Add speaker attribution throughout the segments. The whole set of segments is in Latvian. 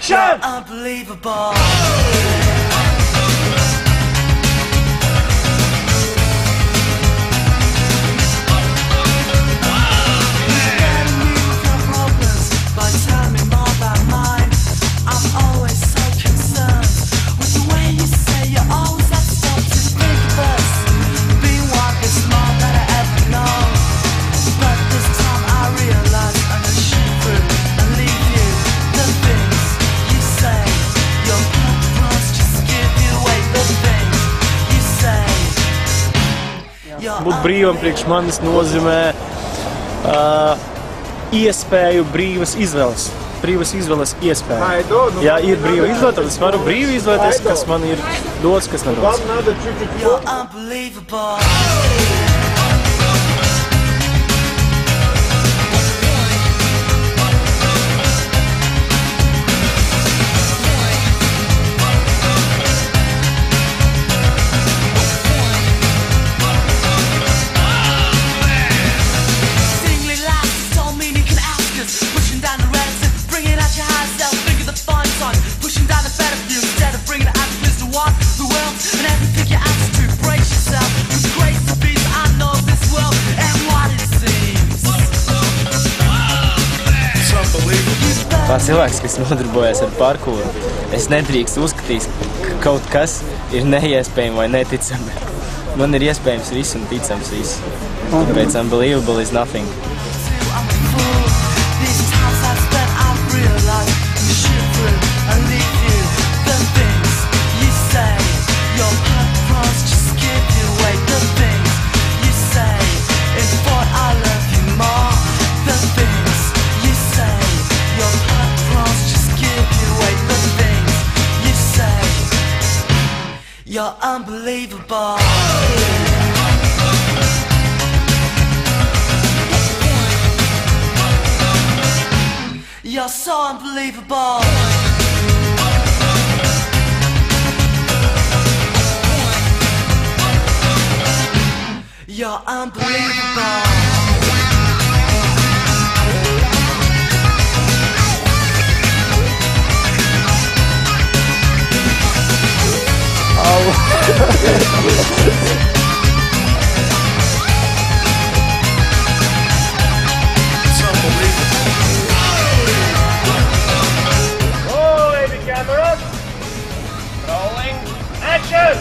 Speaker 1: Action!
Speaker 2: Unbelievable.
Speaker 1: Būt brīvam priekš manis nozīmē iespēju brīvas izvēles. Brīvas izvēles iespēju. Ja ir brīva izvēle, tad es varu brīvi izvēlēties, kas man ir dots, kas nedots. Tā cilvēks, kas nodarbojas ar parkūru, es nedrīkst uzskatīt, ka kaut kas ir neiespējami vai neticami. Man ir iespējams viss un ticams viss. Tāpēc unbelievable is nothing.
Speaker 2: You're unbelievable. You're so unbelievable. You're unbelievable.
Speaker 1: Rolling the camera. Rolling. Action!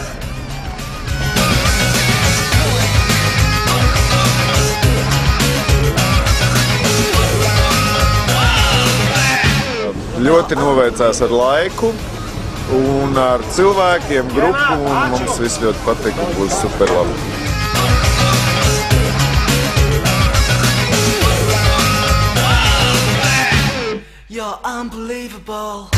Speaker 3: Ļoti noveicās ar laiku un ar cilvēkiem, grupu, un mums viss ļoti patīk un būs super labi.
Speaker 2: You're unbelievable.